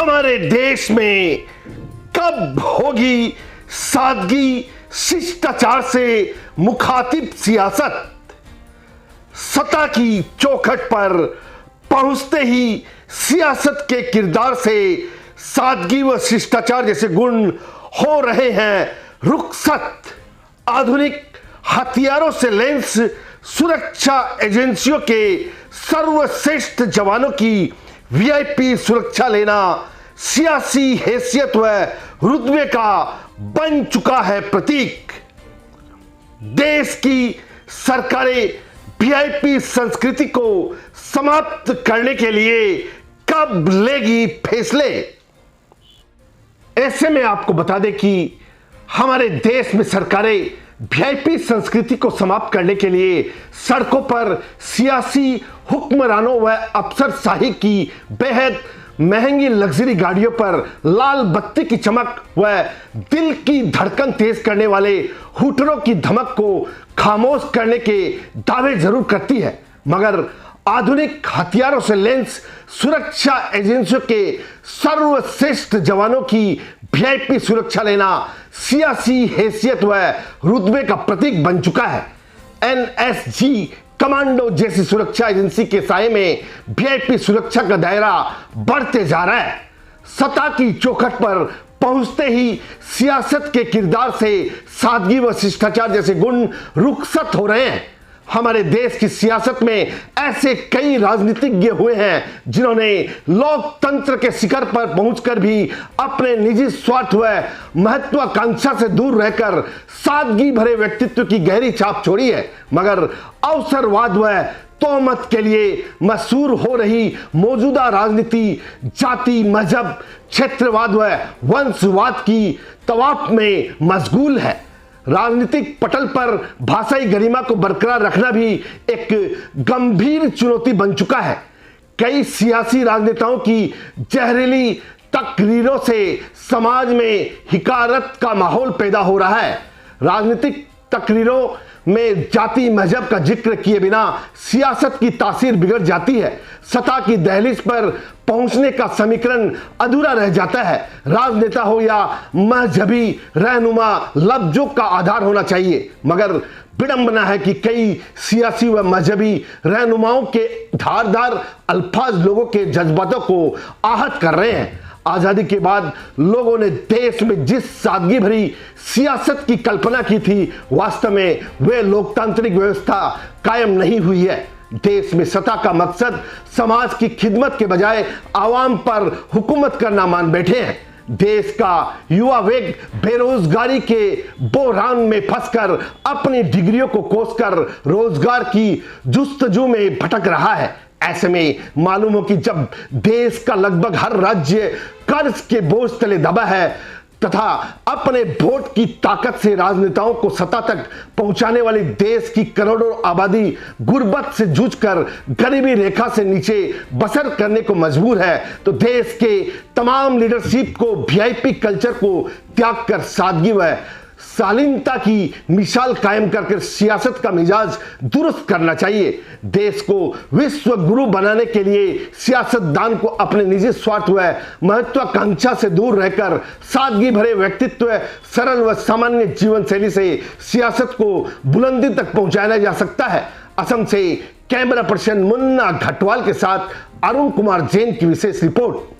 हमारे देश में कब होगी सादगी शिष्टाचार से मुखातिब सियासत। सत्ता की चौखट पर पहुंचते ही सियासत के किरदार से सादगी व शिष्टाचार जैसे गुण हो रहे हैं रुखसत। आधुनिक हथियारों से लैस सुरक्षा एजेंसियों के सर्वश्रेष्ठ जवानों की वीआईपी सुरक्षा लेना सियासी हैसियत व रुतबे का बन चुका है प्रतीक। देश की सरकारें वीआईपी संस्कृति को समाप्त करने के लिए कब लेगी फैसले। ऐसे में आपको बता दें कि हमारे देश में सरकारें वीआईपी संस्कृति को समाप्त करने के लिए सड़कों पर सियासी हुक्मरानों व अफसरशाही की बेहद महंगी लग्जरी गाड़ियों पर लाल बत्ती की चमक व दिल की धड़कन तेज करने वाले हुटरों की धमक को खामोश करने के दावे जरूर करती है, मगर आधुनिक हथियारों से लैस सुरक्षा एजेंसियों के सर्वश्रेष्ठ जवानों की वीआईपी सुरक्षा लेना सियासी हैसियत व रुतबे का प्रतीक बन चुका है। एनएसजी कमांडो जैसी सुरक्षा एजेंसी के साये में वीआईपी सुरक्षा का दायरा बढ़ते जा रहा है। सत्ता की चौखट पर पहुंचते ही सियासत के किरदार से सादगी व शिष्टाचार जैसे गुण रुखसत हो रहे हैं। हमारे देश की सियासत में ऐसे कई राजनीतिज्ञ हुए हैं जिन्होंने लोकतंत्र के शिखर पर पहुंचकर भी अपने निजी स्वार्थ व महत्वाकांक्षा से दूर रहकर सादगी भरे व्यक्तित्व की गहरी छाप छोड़ी है, मगर अवसरवाद व तोहमत के लिए मशहूर हो रही मौजूदा राजनीति जाति मजहब क्षेत्रवाद व वंशवाद की तवाफ में मशगूल है। राजनीतिक पटल पर भाषाई गरिमा को बरकरार रखना भी एक गंभीर चुनौती बन चुका है। कई सियासी राजनेताओं की जहरीली तकरीरों से समाज में हिकारत का माहौल पैदा हो रहा है। राजनीतिक तकरीरों में जाति मजहब का जिक्र किए बिना सियासत की तासीर बिगड़ जाती है। सत्ता की दहलीज पर पहुंचने का समीकरण अधूरा रह जाता है। राजनेता हो या मजहबी रहनुमा लफ्जों का आधार होना चाहिए, मगर विडंबना है कि कई सियासी व मजहबी रहनुमाओं के धारदार अल्फाज लोगों के जज्बातों को आहत कर रहे हैं। आजादी के बाद लोगों ने देश में जिस सादगी भरी सियासत की कल्पना की थी, वास्तव में वे लोकतांत्रिक व्यवस्था कायम नहीं हुई है। देश में सत्ता का मकसद समाज की खिदमत के बजाय आवाम पर हुकूमत करना मान बैठे हैं। देश का युवा वेग बेरोजगारी के बोहरान में फंसकर अपनी डिग्रियों को कोसकर रोजगार की जुस्तजू में भटक रहा है। ऐसे में मालूम हो कि जब देश का लगभग हर राज्य कर्ज के बोझ तले दबा है तथा अपने वोट की ताकत से राजनेताओं को सत्ता तक पहुंचाने वाली देश की करोड़ों आबादी गुर्बत से जूझकर गरीबी रेखा से नीचे बसर करने को मजबूर है, तो देश के तमाम लीडरशिप को वीआईपी कल्चर को त्याग कर सादगी व शालीनता की मिसाल कायम करके सियासत का मिजाज दुरुस्त करना चाहिए। देश को विश्व गुरु बनाने के लिए सियासतदान को अपने निजी स्वार्थ व महत्वाकांक्षा से दूर रहकर सादगी भरे व्यक्तित्व, सरल व सामान्य जीवन शैली से सियासत को बुलंदी तक पहुंचाया जा सकता है। असम से कैमरा पर्सन मुन्ना घटवाल के साथ अरुण कुमार जैन की विशेष रिपोर्ट।